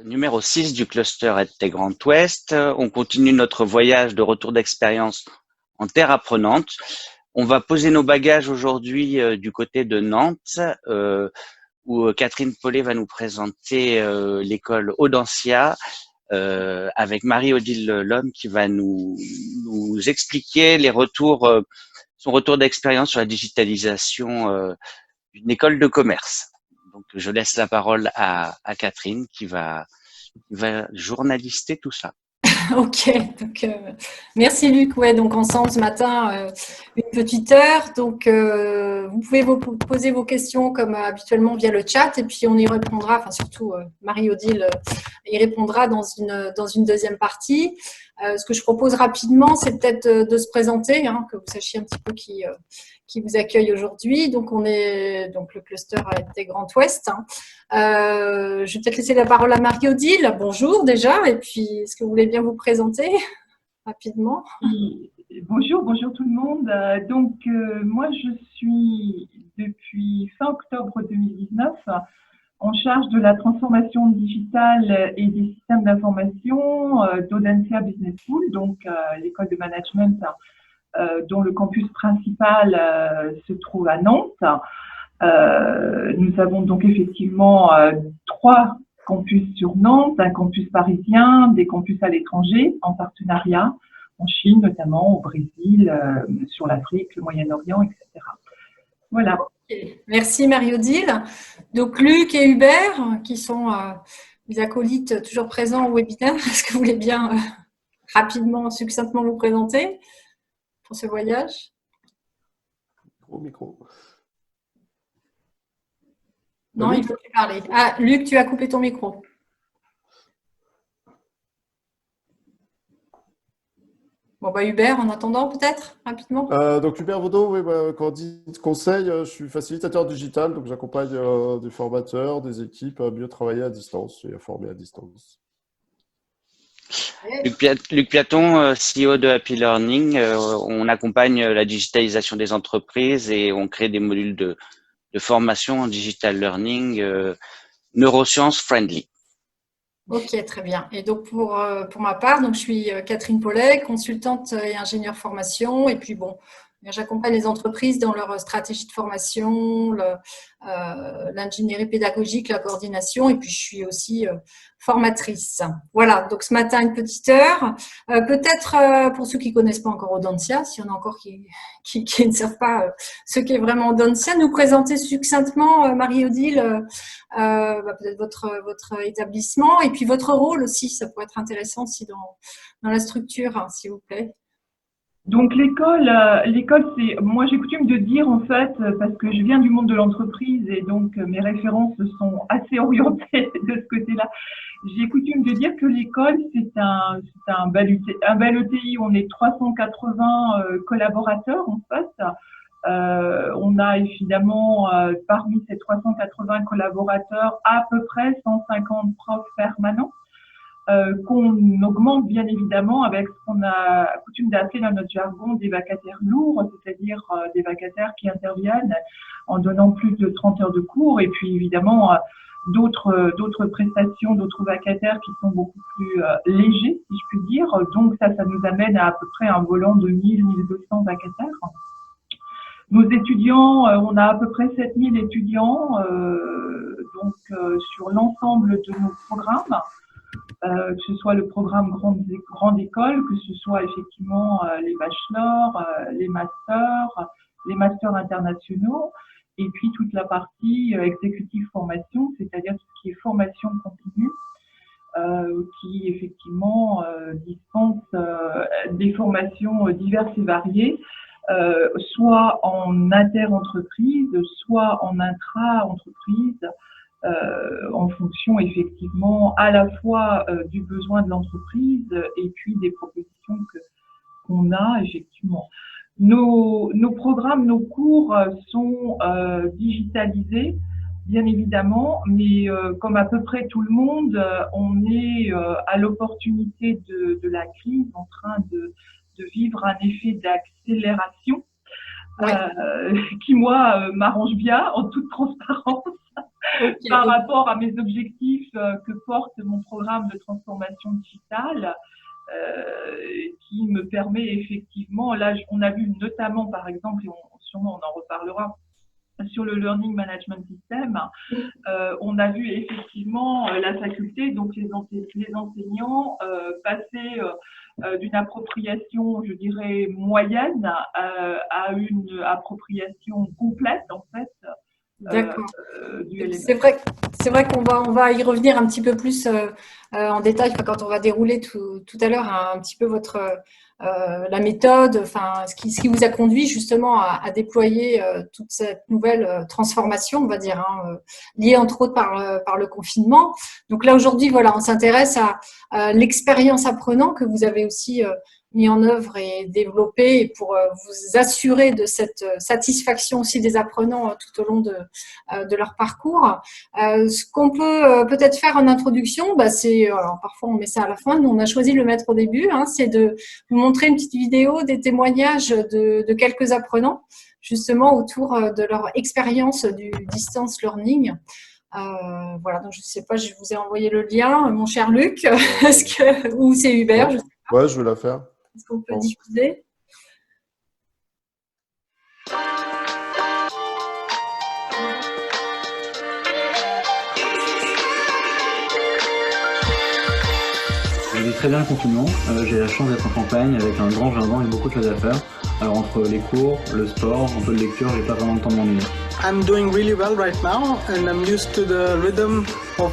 numéro 6 du cluster EdTech Grand Ouest. On continue notre voyage de retour d'expérience en terre apprenante. On va poser nos bagages aujourd'hui du côté de Nantes, où Catherine Paulet va nous présenter l'école Audencia, avec Marie-Odile Lhomme qui va nous expliquer son retour d'expérience sur la digitalisation d'une école de commerce. Donc, je laisse la parole à Catherine qui va journalister tout ça. Ok, donc merci Luc. Ouais, donc ensemble ce matin, une petite heure. Donc vous pouvez vous poser vos questions comme habituellement via le chat et puis on y répondra. Enfin surtout Marie-Odile y répondra dans une deuxième partie. Ce que je propose rapidement, c'est peut-être de se présenter, hein, que vous sachiez un petit peu qui vous accueille aujourd'hui. Donc on est donc le cluster EdTech Grand Ouest. Hein. Je vais peut-être laisser la parole à Marie-Odile. Bonjour déjà, et puis est-ce que vous voulez bien vous présenter rapidement? Bonjour tout le monde. Donc moi je suis depuis fin octobre 2019 en charge de la transformation digitale et des systèmes d'information d'Audencia Business School, donc l'école de management dont le campus principal se trouve à Nantes. Nous avons donc effectivement 3 campus sur Nantes, un campus parisien, des campus à l'étranger en partenariat, en Chine notamment, au Brésil, sur l'Afrique, le Moyen-Orient, etc. Voilà. Okay. Merci Marie-Odile. Donc Luc et Hubert, qui sont les acolytes toujours présents au webinaire, est-ce que vous voulez bien rapidement, succinctement vous présenter pour ce voyage? Micro. Non, il ne faut plus parler. Ah, Luc, tu as coupé ton micro. Bon, bah Hubert, en attendant, peut-être, rapidement. Donc Hubert Vaudot, oui, quand on dit conseil, je suis facilitateur digital, donc j'accompagne des formateurs, des équipes à mieux travailler à distance et à former à distance. Luc Piaton, CEO de Happy Learning, on accompagne la digitalisation des entreprises et on crée des modules de formation en digital learning neurosciences friendly. Ok, très bien. Et donc pour ma part, donc je suis Catherine Paulet, consultante et ingénieure formation. Et puis bon, j'accompagne les entreprises dans leur stratégie de formation, l'ingénierie pédagogique, la coordination. Et puis je suis aussi formatrice. Voilà, donc ce matin, une petite heure. Peut-être pour ceux qui ne connaissent pas encore Audencia, s'il y en a encore qui ne savent pas ce qu'est vraiment Audencia, nous présenter succinctement, Marie-Odile, peut-être votre établissement et puis votre rôle aussi. Ça pourrait être intéressant aussi dans la structure, hein, s'il vous plaît. Donc l'école, c'est, moi j'ai coutume de dire en fait, parce que je viens du monde de l'entreprise et donc mes références sont assez orientées de ce côté-là. J'ai coutume de dire que l'école c'est un bel ETI. On est 380 collaborateurs en fait. On a évidemment parmi ces 380 collaborateurs à peu près 150 profs permanents. Qu'on augmente bien évidemment avec ce qu'on a coutume d'appeler dans notre jargon des vacataires lourds, c'est-à-dire des vacataires qui interviennent en donnant plus de 30 heures de cours et puis évidemment d'autres prestations, d'autres vacataires qui sont beaucoup plus légers, si je puis dire. Donc ça nous amène à peu près un volant de 1000-1200 vacataires. Nos étudiants, on a à peu près 7000 étudiants sur l'ensemble de nos programmes. Que ce soit le programme grande école, que ce soit effectivement les bachelors, les masters internationaux, et puis toute la partie exécutive formation, c'est-à-dire tout ce qui est formation continue, qui effectivement dispense des formations diverses et variées, soit en inter-entreprise, soit en intra-entreprise, en fonction effectivement à la fois du besoin de l'entreprise et puis des propositions qu'on a effectivement. Nos programmes, nos cours sont digitalisés, bien évidemment, mais comme à peu près tout le monde, on est à l'opportunité de la crise en train de vivre un effet d'accélération qui, moi, m'arrange bien en toute transparence. Okay. Par rapport à mes objectifs que porte mon programme de transformation digitale, qui me permet effectivement, là on a vu notamment par exemple, et sûrement on en reparlera, sur le Learning Management System, on a vu effectivement la faculté, donc les enseignants passer d'une appropriation, je dirais, moyenne à une appropriation complète, en fait, D'accord. du LMS. C'est vrai qu'on va y revenir un petit peu plus en détail quand on va dérouler tout à l'heure un petit peu la méthode, enfin ce qui vous a conduit justement à déployer toute cette nouvelle transformation, on va dire, liée entre autres par le confinement. Donc là aujourd'hui, voilà, on s'intéresse à l'expérience apprenant que vous avez aussi mis en œuvre et développé pour vous assurer de cette satisfaction aussi des apprenants tout au long de leur parcours. Ce qu'on peut peut-être faire en introduction, c'est, alors parfois on met ça à la fin, nous on a choisi de le mettre au début, c'est de vous montrer une petite vidéo des témoignages de quelques apprenants, justement autour de leur expérience du distance learning. Voilà, donc je ne sais pas, je vous ai envoyé le lien, mon cher Luc, ou c'est Hubert, ouais, je vais la faire. Est-ce qu'on peut diffuser ? Je vis très bien le confinement. J'ai la chance d'être en campagne avec un grand jardin et beaucoup de choses à faire. Alors entre les cours, le sport, un peu de lecture, j'ai pas vraiment le temps de m'ennuyer. I'm doing really well right now and I'm used to the rhythm of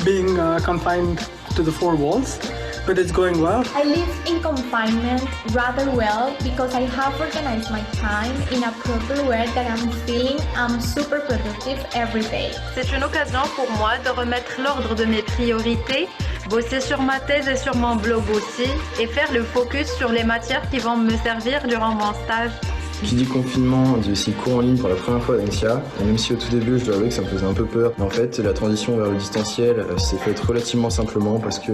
being confined to the four walls. But it's going well. I live in confinement rather well because I have organized my time in a proper way that I'm feeling I'm super productive every day. C'est une occasion pour moi de remettre l'ordre de mes priorités, bosser sur ma thèse et sur mon blog aussi, et faire le focus sur les matières qui vont me servir durant mon stage. Qui dit confinement, dit aussi cours en ligne pour la première fois à l'INSIA. Et même si au tout début, je dois avouer que ça me faisait un peu peur. Mais en fait, la transition vers le distanciel s'est faite relativement simplement parce que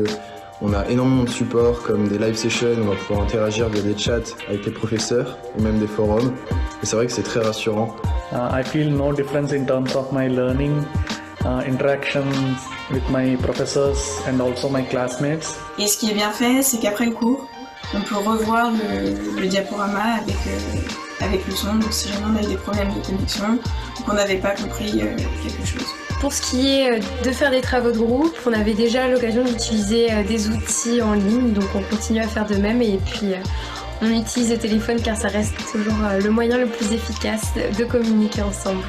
on a énormément de supports comme des live sessions, on va pouvoir interagir via des chats avec les professeurs ou même des forums. Et c'est vrai que c'est très rassurant. I feel no difference in terms of my learning, interactions with my professors and also my classmates. Et ce qui est bien fait, c'est qu'après le cours, on peut revoir le diaporama avec le son. Donc si jamais on a eu des problèmes de connexion ou qu'on n'avait pas compris quelque chose. Pour ce qui est de faire des travaux de groupe, on avait déjà l'occasion d'utiliser des outils en ligne, donc on continue à faire de même et puis on utilise le téléphone car ça reste toujours le moyen le plus efficace de communiquer ensemble.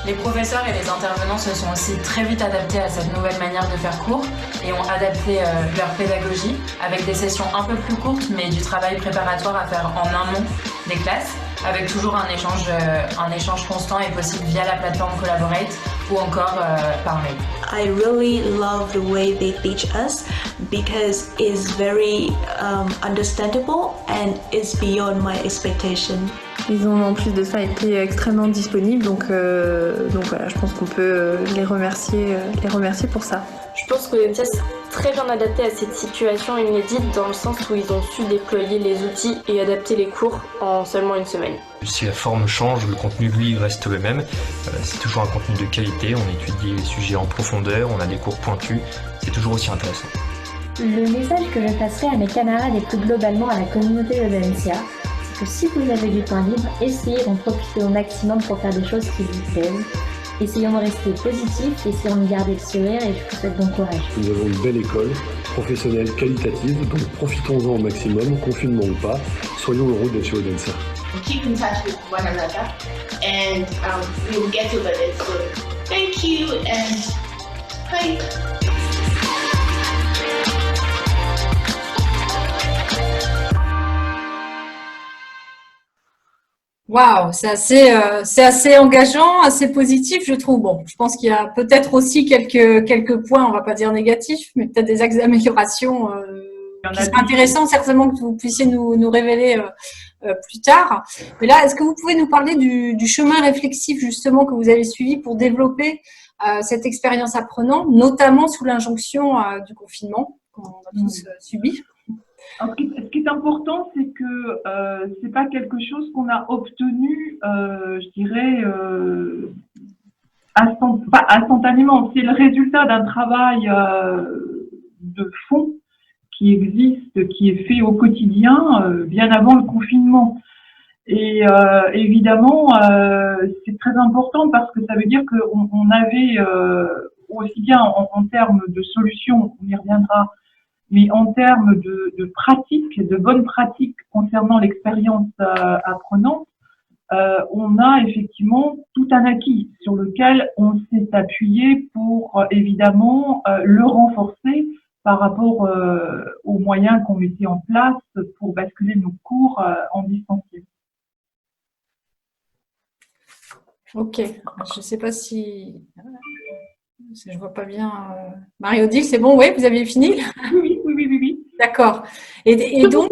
Les professeurs et les intervenants se sont aussi très vite adaptés à cette nouvelle manière de faire cours et ont adapté leur pédagogie avec des sessions un peu plus courtes mais du travail préparatoire à faire en amont des classes, avec toujours un échange constant et possible via la plateforme Collaborate ou encore par mail. I really love the way they teach us because it's very understandable and it's beyond my expectation. Ils ont en plus de ça été extrêmement disponibles, donc voilà, je pense qu'on peut les remercier pour ça. Je pense que l'INSIA s'est très bien adapté à cette situation inédite dans le sens où ils ont su déployer les outils et adapter les cours en seulement une semaine. Si la forme change, le contenu lui reste le même. C'est toujours un contenu de qualité, on étudie les sujets en profondeur, on a des cours pointus, c'est toujours aussi intéressant. Le message que je passerai à mes camarades et plus globalement à la communauté de l'INSIA, c'est que si vous avez du temps libre, essayez d'en profiter au maximum pour faire des choses qui vous plaisent. Essayons de rester positifs, essayons de garder le sourire et je vous souhaite bon courage. Nous avons une belle école, professionnelle, qualitative, donc profitons-en au maximum, confinement ou pas, soyons heureux d'être chez Odense. We keep in touch with one another and we will get over it. So thank you and bye. Waouh, c'est assez engageant, assez positif, je trouve. Bon, je pense qu'il y a peut-être aussi quelques points, on va pas dire négatifs, mais peut-être des axes d'amélioration qui seraient intéressants, certainement que vous puissiez nous révéler plus tard. Mais là, est-ce que vous pouvez nous parler du chemin réflexif justement que vous avez suivi pour développer cette expérience apprenant, notamment sous l'injonction du confinement qu'on a tous subi? Alors, ce qui est important, c'est que c'est pas quelque chose qu'on a obtenu, je dirais, pas instantanément, c'est le résultat d'un travail de fond qui existe, qui est fait au quotidien, bien avant le confinement. Et évidemment, c'est très important parce que ça veut dire qu'on avait aussi bien en termes de solutions, on y reviendra, mais en termes de pratiques, de bonnes pratiques concernant l'expérience apprenante, on a effectivement tout un acquis sur lequel on s'est appuyé pour évidemment le renforcer par rapport aux moyens qu'on mettait en place pour basculer nos cours en distanciel. Ok, je ne sais pas si je ne vois pas bien. Marie-Odile, c'est bon, oui, vous avez fini? Oui. D'accord. Et donc,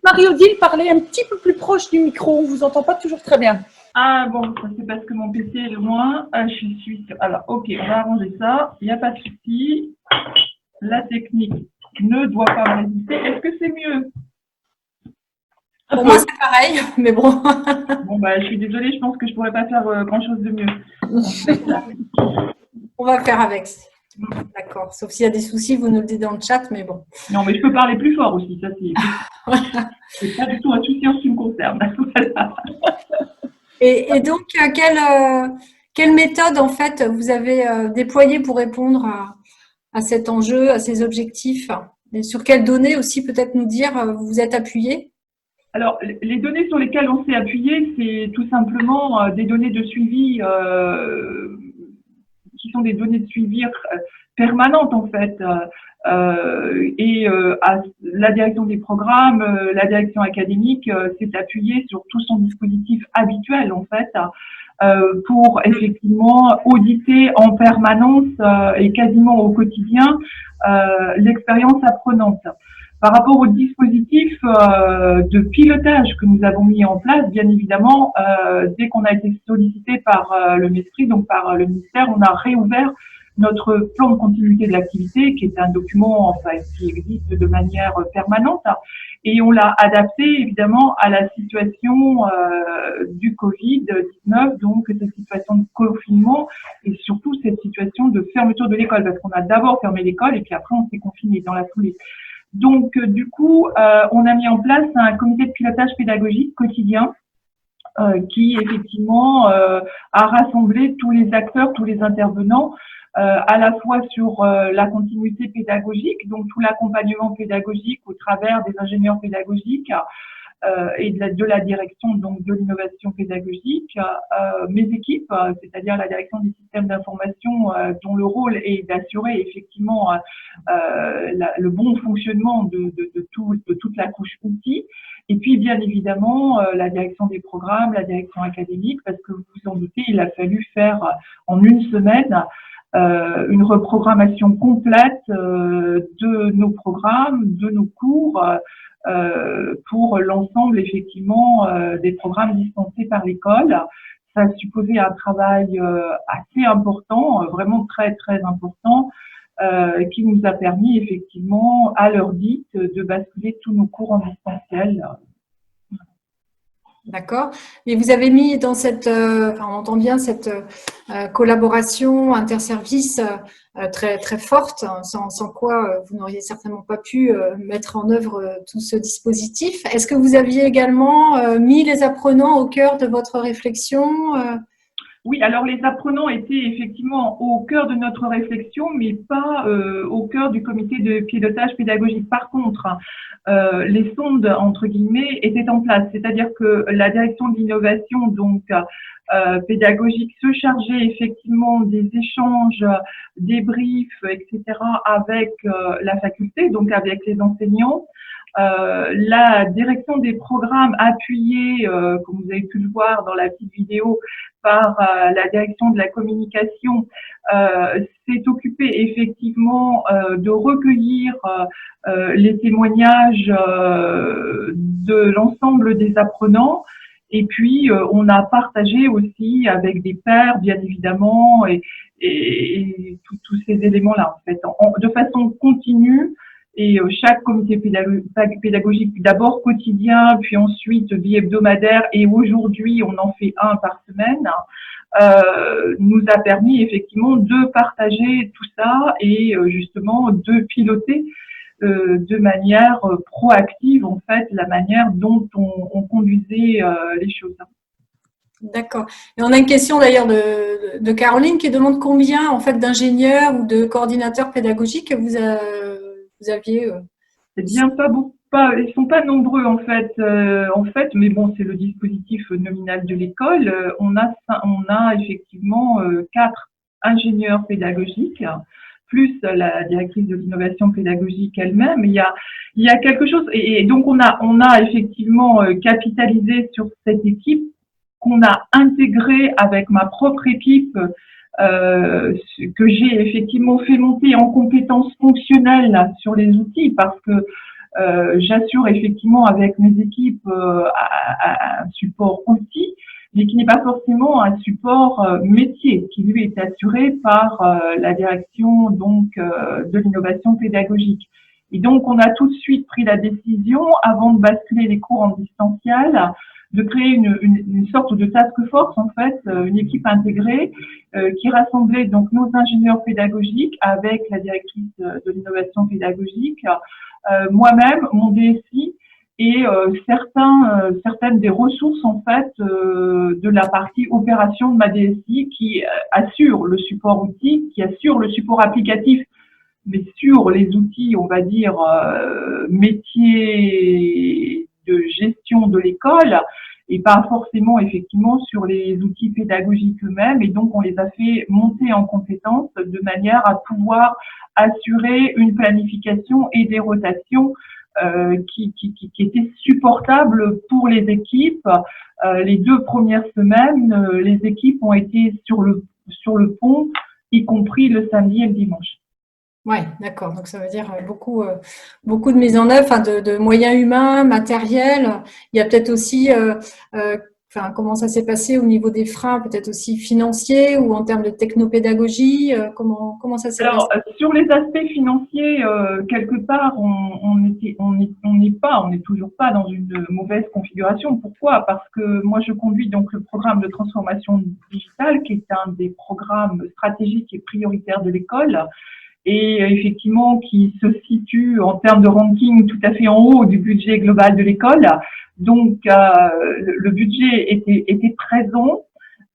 Marie-Odile, parlez un petit peu plus proche du micro, on ne vous entend pas toujours très bien. Ah bon, ça c'est parce que mon PC est loin. Je suis. Alors, ok, on va arranger ça. Il n'y a pas de souci. La technique ne doit pas me résister. Est-ce que c'est mieux? Pour moi, c'est pareil, mais bon. Bon, je suis désolée, je pense que je ne pourrais pas faire grand-chose de mieux. On va faire avec. D'accord. Sauf s'il y a des soucis, vous nous le dites dans le chat, mais bon. Non, mais je peux parler plus fort aussi, ça c'est pas du tout un souci en ce qui me concerne. Voilà. Et donc, quelle méthode, en fait, vous avez déployée pour répondre à cet enjeu, à ces objectifs? Et sur quelles données aussi, peut-être nous dire, vous vous êtes appuyé? Alors, les données sur lesquelles on s'est appuyé, c'est tout simplement des données de suivi qui sont des données de suivi permanentes, en fait. La direction des programmes, la direction académique s'est appuyée sur tout son dispositif habituel, en fait, pour effectivement auditer en permanence et quasiment au quotidien l'expérience apprenante. Par rapport au dispositif de pilotage que nous avons mis en place, bien évidemment, dès qu'on a été sollicité par le MESPRI, donc par le ministère, on a réouvert notre plan de continuité de l'activité, qui est un document qui existe de manière permanente, et on l'a adapté évidemment à la situation du Covid-19, donc cette situation de confinement et surtout cette situation de fermeture de l'école, parce qu'on a d'abord fermé l'école et puis après on s'est confiné dans la foulée. Donc, du coup, on a mis en place un comité de pilotage pédagogique quotidien qui, effectivement, a rassemblé tous les acteurs, tous les intervenants, à la fois sur la continuité pédagogique, donc tout l'accompagnement pédagogique au travers des ingénieurs pédagogiques et de la direction donc de l'innovation pédagogique, mes équipes, c'est-à-dire la direction des systèmes d'information dont le rôle est d'assurer effectivement le bon fonctionnement de toute la couche outils, et puis bien évidemment la direction des programmes, la direction académique, parce que vous vous en doutez, il a fallu faire en une semaine une reprogrammation complète de nos programmes, de nos cours, pour l'ensemble effectivement des programmes dispensés par l'école. Ça a supposé un travail assez important, vraiment très très important, qui nous a permis effectivement à l'heure dite de basculer tous nos cours en distanciel. D'accord. Et vous avez mis dans cette, on entend bien cette collaboration interservice très très forte, sans quoi vous n'auriez certainement pas pu mettre en œuvre tout ce dispositif. Est-ce que vous aviez également mis les apprenants au cœur de votre réflexion? Oui, alors les apprenants étaient effectivement au cœur de notre réflexion, mais pas au cœur du comité de pilotage pédagogique. Par contre, les sondes, entre guillemets, étaient en place. C'est-à-dire que la direction de l'innovation, donc pédagogique, se chargeait effectivement des échanges, des briefs, etc. avec la faculté, donc avec les enseignants. La direction des programmes appuyée, comme vous avez pu le voir dans la petite vidéo, par la direction de la communication, s'est occupée effectivement de recueillir les témoignages de l'ensemble des apprenants. Et puis, on a partagé aussi avec des pairs, bien évidemment, et tous ces éléments-là, en fait, de façon continue. Et chaque comité pédagogique, d'abord quotidien, puis ensuite bi-hebdomadaire, et aujourd'hui on en fait un par semaine, nous a permis effectivement de partager tout ça et justement de piloter de manière proactive en fait la manière dont on conduisait les choses. D'accord. Et on a une question d'ailleurs de Caroline qui demande combien en fait d'ingénieurs ou de coordinateurs pédagogiques vous aviez. C'est bien pas beaucoup. Ils sont pas nombreux en fait, mais bon, c'est le dispositif nominal de l'école. On a effectivement 4 ingénieurs pédagogiques, plus la directrice de l'innovation pédagogique elle-même. Il y a quelque chose, et donc on a effectivement capitalisé sur cette équipe qu'on a intégrée avec ma propre équipe, que j'ai effectivement fait monter en compétences fonctionnelles sur les outils, parce que j'assure effectivement avec mes équipes un support outil, mais qui n'est pas forcément un support métier, qui lui est assuré par la direction donc de l'innovation pédagogique. Et donc on a tout de suite pris la décision, avant de basculer les cours en distanciel, de créer une sorte de task force en fait, une équipe intégrée qui rassemblait donc nos ingénieurs pédagogiques avec la directrice de l'innovation pédagogique, moi-même, mon DSI et certaines des ressources en fait de la partie opération de ma DSI qui assure le support outil, qui assure le support applicatif, mais sur les outils, on va dire métiers de gestion de l'école et pas forcément effectivement sur les outils pédagogiques eux-mêmes. Et donc on les a fait monter en compétences de manière à pouvoir assurer une planification et des rotations qui étaient supportables pour les équipes. Les 2 premières semaines, les équipes ont été sur le pont, y compris le samedi et le dimanche. Oui, d'accord. Donc ça veut dire beaucoup de mise en œuvre, de moyens humains, matériels. Il y a peut-être aussi, comment ça s'est passé au niveau des freins, peut-être aussi financiers ou en termes de technopédagogie. Comment ça s'est passé? Alors sur les aspects financiers, quelque part, on n'est toujours pas dans une mauvaise configuration. Pourquoi? Parce que moi je conduis donc le programme de transformation digitale, qui est un des programmes stratégiques et prioritaires de l'école, et effectivement qui se situe en termes de ranking tout à fait en haut du budget global de l'école. Donc le budget était présent.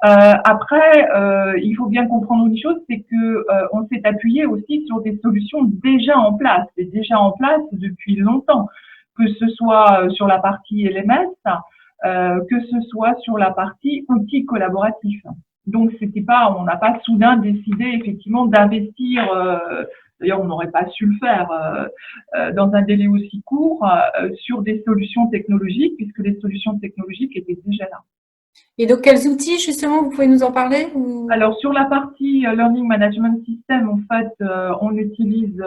Après, il faut bien comprendre une chose, c'est que on s'est appuyé aussi sur des solutions déjà en place, depuis longtemps, que ce soit sur la partie LMS, que ce soit sur la partie outils collaboratifs. Donc, on n'a pas soudain décidé effectivement d'investir, d'ailleurs on n'aurait pas su le faire dans un délai aussi court, sur des solutions technologiques, puisque les solutions technologiques étaient déjà là. Et donc, quels outils justement, vous pouvez nous en parler ou... Alors, sur la partie Learning Management System, en fait, on utilise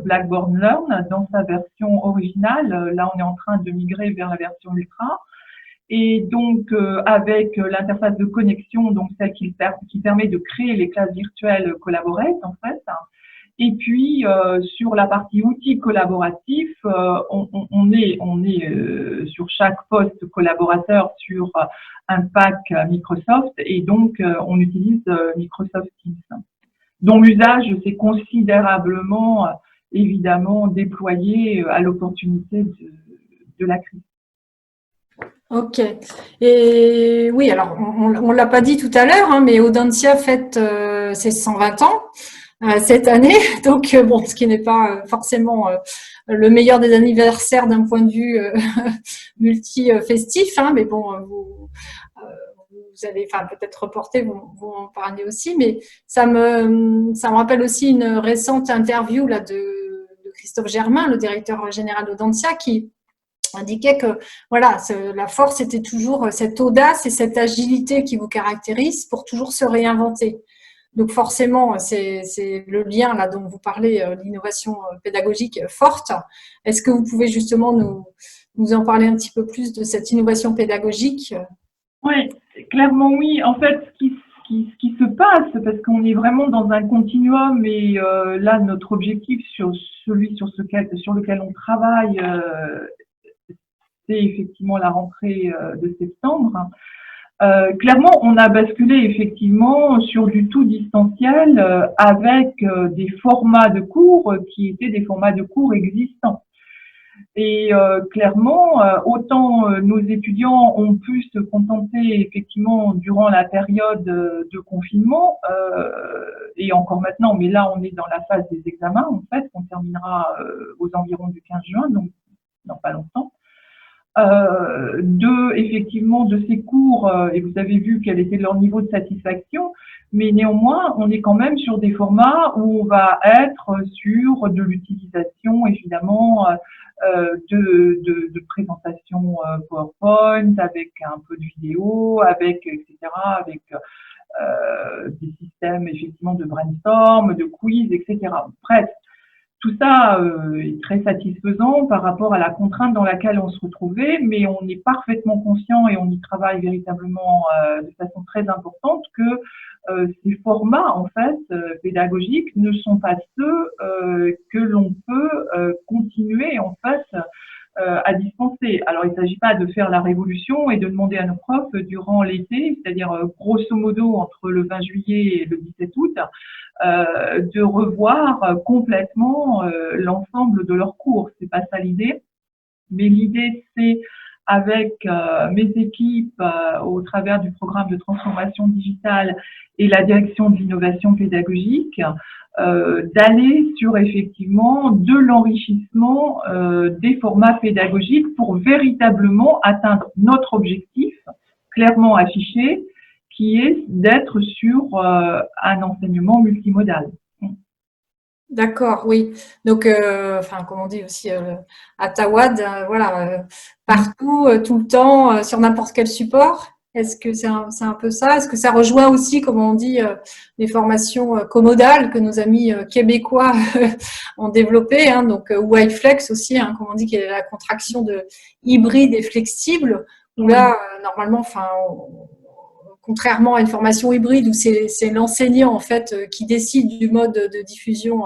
Blackboard Learn dans sa version originale. Là, on est en train de migrer vers la version Ultra. Et donc, avec l'interface de connexion, donc celle qui permet de créer les classes virtuelles collaborate, en fait. Et puis, sur la partie outils collaboratifs, on est sur chaque poste collaborateur sur un pack Microsoft, et donc on utilise Microsoft Teams, dont l'usage s'est considérablement, évidemment, déployé à l'opportunité de la crise. Ok. Et oui, alors on l'a pas dit tout à l'heure, mais Audencia fête ses 120 ans cette année, donc bon, ce qui n'est pas forcément le meilleur des anniversaires d'un point de vue multi-festif, mais bon, vous allez, peut-être reporter, vous en parlez aussi, mais ça me rappelle aussi une récente interview là de Christophe Germain, le directeur général d'Audencia, qui indiquait que voilà, la force était toujours cette audace et cette agilité qui vous caractérise pour toujours se réinventer. Donc forcément, c'est le lien là dont vous parlez, l'innovation pédagogique forte. Est-ce que vous pouvez justement nous en parler un petit peu plus de cette innovation pédagogique? Oui, clairement oui. En fait, ce qui se passe, parce qu'on est vraiment dans un continuum, et là notre objectif sur lequel on travaille, c'est effectivement la rentrée de septembre. Clairement, on a basculé effectivement sur du tout distanciel avec des formats de cours qui étaient des formats de cours existants. Et clairement, autant nos étudiants ont pu se contenter effectivement durant la période de confinement, et encore maintenant, mais là on est dans la phase des examens en fait, on terminera aux environs du 15 juin, donc dans pas longtemps. Effectivement de ces cours, et vous avez vu quel était leur niveau de satisfaction, mais néanmoins, on est quand même sur des formats où on va être sur de l'utilisation, évidemment, de présentation PowerPoint, avec un peu de vidéo, avec, etc., avec des systèmes, effectivement, de brainstorm, de quiz, etc. Bref. Tout ça est très satisfaisant par rapport à la contrainte dans laquelle on se retrouvait, mais on est parfaitement conscient et on y travaille véritablement de façon très importante que ces formats en fait pédagogiques ne sont pas ceux que l'on peut continuer en fait à dispenser. Alors il ne s'agit pas de faire la révolution et de demander à nos profs durant l'été, c'est-à-dire grosso modo entre le 20 juillet et le 17 août, de revoir complètement l'ensemble de leurs cours. C'est pas ça l'idée, mais l'idée c'est avec mes équipes au travers du programme de transformation digitale et la direction de l'innovation pédagogique, d'aller sur effectivement de l'enrichissement des formats pédagogiques pour véritablement atteindre notre objectif clairement affiché, qui est d'être sur un enseignement multimodal. D'accord, oui. Donc, enfin, comme on dit aussi à Tawad, voilà, partout, tout le temps, sur n'importe quel support. Est-ce que c'est un peu ça? Est-ce que ça rejoint aussi, comme on dit, les formations commodales que nos amis québécois ont développées, hein, donc ou iFlex aussi, hein, comme on dit, qui est la contraction de hybride et flexible, où là, normalement, enfin, contrairement à une formation hybride où c'est l'enseignant en fait qui décide du mode de diffusion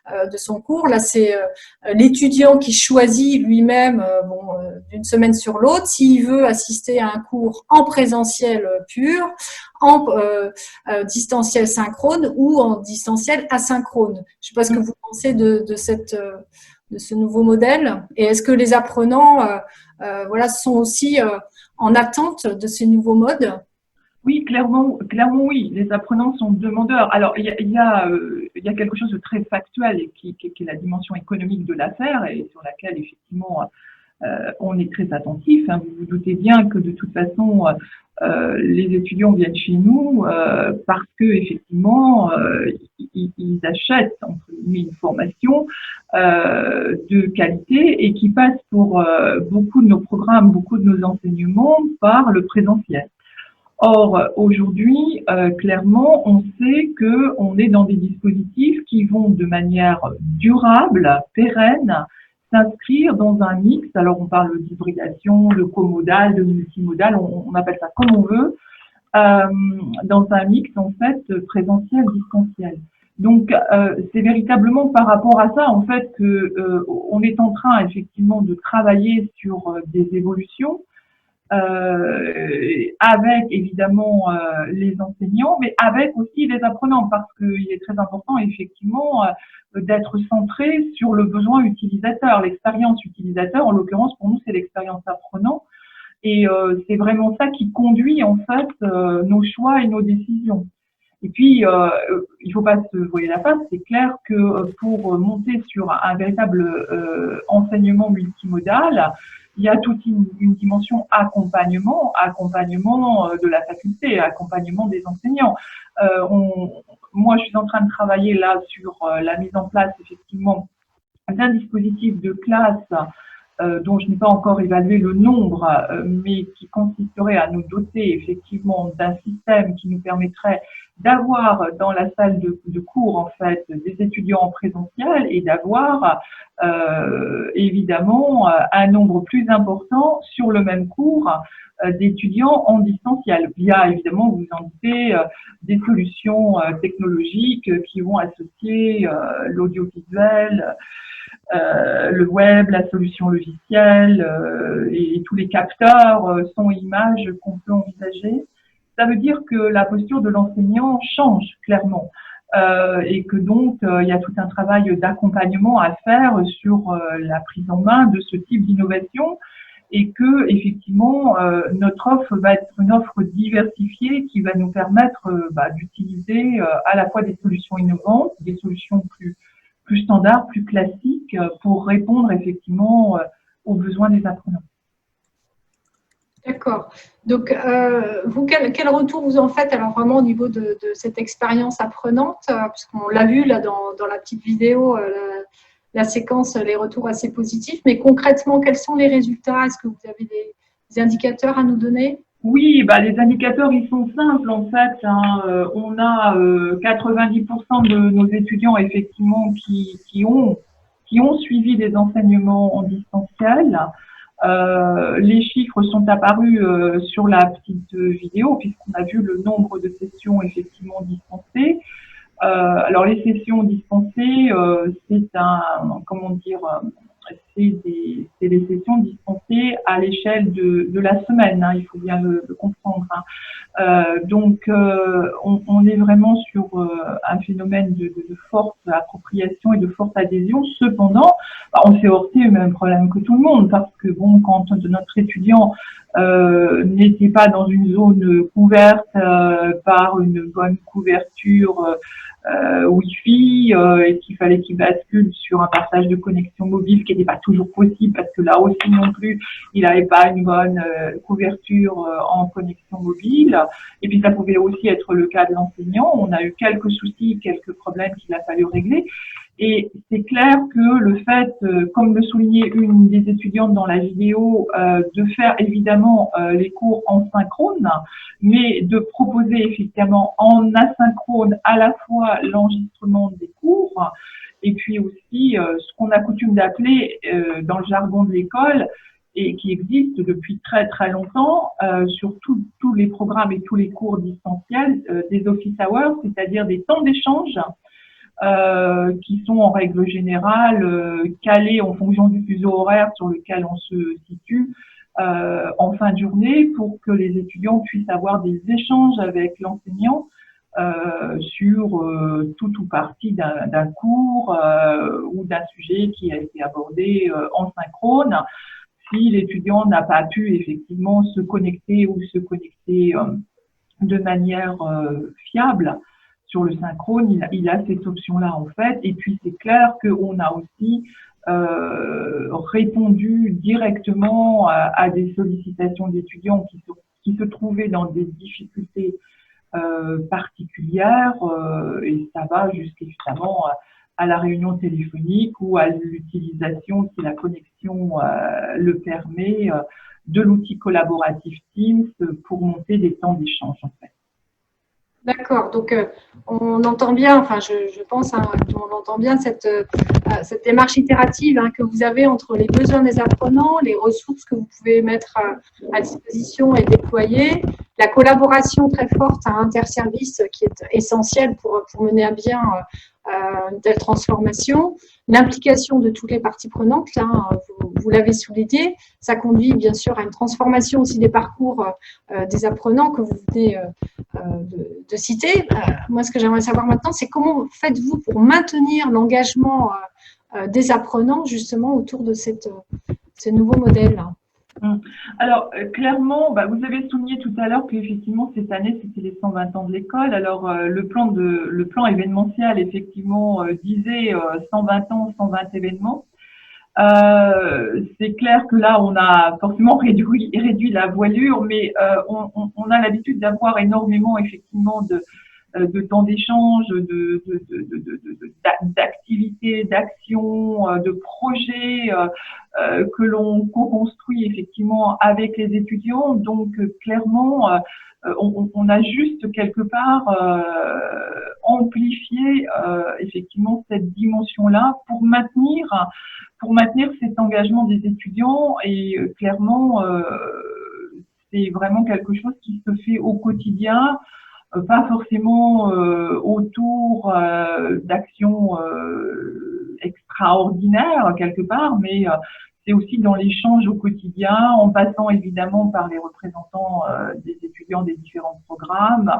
de son cours. Là, c'est l'étudiant qui choisit lui-même d'une semaine sur l'autre s'il veut assister à un cours en présentiel pur, en distanciel synchrone ou en distanciel asynchrone. Je ne sais pas ce que vous pensez de ce nouveau modèle. Et est-ce que les apprenants voilà, sont aussi en attente de ces nouveaux modes? Oui, clairement oui. Les apprenants sont demandeurs. Alors, il y a quelque chose de très factuel et qui est la dimension économique de l'affaire et sur laquelle, effectivement, on est très attentif. Hein. Vous vous doutez bien que, de toute façon, les étudiants viennent chez nous parce que, effectivement, ils achètent, entre guillemets, une formation de qualité et qui passe pour beaucoup de nos programmes, beaucoup de nos enseignements par le présentiel. Or, aujourd'hui, clairement, on sait qu'on est dans des dispositifs qui vont de manière durable, pérenne, s'inscrire dans un mix. Alors, on parle d'hybridation, de comodal, de multimodal, on appelle ça comme on veut, dans un mix, en fait, présentiel-distanciel. Donc, c'est véritablement par rapport à ça, en fait, que on est en train, effectivement, de travailler sur des évolutions, avec évidemment les enseignants, mais avec aussi les apprenants, parce qu'il est très important effectivement d'être centré sur le besoin utilisateur, l'expérience utilisateur. En l'occurrence, pour nous, c'est l'expérience apprenant, et c'est vraiment ça qui conduit en fait nos choix et nos décisions. Et puis, il faut pas se voiler la face, c'est clair que pour monter sur un véritable enseignement multimodal, il y a toute une dimension accompagnement de la faculté, accompagnement des enseignants. Moi, je suis en train de travailler là sur la mise en place, effectivement, d'un dispositif de classe dont je n'ai pas encore évalué le nombre, mais qui consisterait à nous doter effectivement d'un système qui nous permettrait d'avoir dans la salle de cours en fait des étudiants en présentiel et d'avoir évidemment un nombre plus important sur le même cours d'étudiants en distanciel via évidemment, vous en doutez, des solutions technologiques qui vont associer l'audiovisuel, le web, la solution logicielle et tous les capteurs son et images qu'on peut envisager. Ça veut dire que la posture de l'enseignant change clairement et que donc il y a tout un travail d'accompagnement à faire sur la prise en main de ce type d'innovation et que effectivement notre offre va être une offre diversifiée qui va nous permettre d'utiliser à la fois des solutions innovantes, des solutions plus standards, plus classiques pour répondre effectivement aux besoins des apprenants. D'accord. Donc, vous, quel retour vous en faites alors vraiment au niveau de cette expérience apprenante, puisqu'on l'a vu là dans la petite vidéo, la séquence, les retours assez positifs, mais concrètement, quels sont les résultats? Est-ce que vous avez des indicateurs à nous donner? Oui, les indicateurs, ils sont simples en fait. On a 90% de nos étudiants effectivement qui ont suivi des enseignements en distanciel. Les chiffres sont apparus sur la petite vidéo puisqu'on a vu le nombre de sessions effectivement dispensées. Alors les sessions dispensées, c'est des sessions dispensées à l'échelle de la semaine, il faut bien le comprendre. Donc on est vraiment sur un phénomène de forte appropriation et de forte adhésion. Cependant, on s'est heurté au même problème que tout le monde parce que quand notre étudiant n'était pas dans une zone couverte par une bonne couverture Wi-Fi et qu'il fallait qu'il bascule sur un partage de connexion mobile qui n'était pas toujours possible parce que là aussi non plus il n'avait pas une bonne couverture en connexion mobile, et puis ça pouvait aussi être le cas de l'enseignant. On a eu quelques soucis, quelques problèmes qu'il a fallu régler. Et c'est clair que le fait, comme le soulignait une des étudiantes dans la vidéo, de faire évidemment les cours en synchrone, mais de proposer effectivement en asynchrone à la fois l'enregistrement des cours et puis aussi ce qu'on a coutume d'appeler dans le jargon de l'école et qui existe depuis très très longtemps sur tous les programmes et tous les cours distanciels, des office hours, c'est-à-dire des temps d'échange qui sont en règle générale calés en fonction du fuseau horaire sur lequel on se situe en fin de journée pour que les étudiants puissent avoir des échanges avec l'enseignant sur tout ou partie d'un cours ou d'un sujet qui a été abordé en synchrone. Si l'étudiant n'a pas pu effectivement se connecter de manière fiable sur le synchrone, il a cette option-là en fait. Et puis c'est clair qu'on a aussi répondu directement à des sollicitations d'étudiants qui se trouvaient dans des difficultés particulières et ça va jusqu'évidemment à la réunion téléphonique ou à l'utilisation, si la connexion le permet, de l'outil collaboratif Teams pour monter des temps d'échange en fait. D'accord, donc on entend bien, enfin je pense on entend bien cette démarche itérative que vous avez entre les besoins des apprenants, les ressources que vous pouvez mettre à disposition et déployer, la collaboration très forte interservice qui est essentielle pour mener à bien une telle transformation, l'implication de toutes les parties prenantes, vous l'avez souligné, ça conduit bien sûr à une transformation aussi des parcours des apprenants que vous venez de citer. Moi, ce que j'aimerais savoir maintenant, c'est comment faites-vous pour maintenir l'engagement des apprenants justement autour de ce nouveau modèle? Alors, clairement, vous avez souligné tout à l'heure qu'effectivement, cette année, c'était les 120 ans de l'école. Alors, le plan événementiel, effectivement, disait 120 ans, 120 événements. C'est clair que là, on a forcément réduit la voilure, mais on a l'habitude d'avoir énormément, effectivement, de temps d'échange, d'activités, d'actions, de projets que l'on co-construit effectivement avec les étudiants. Donc clairement, on a juste quelque part amplifié effectivement cette dimension-là pour maintenir cet engagement des étudiants et clairement c'est vraiment quelque chose qui se fait au quotidien. Pas forcément autour d'actions extraordinaire quelque part, mais c'est aussi dans l'échange au quotidien, en passant évidemment par les représentants des étudiants des différents programmes,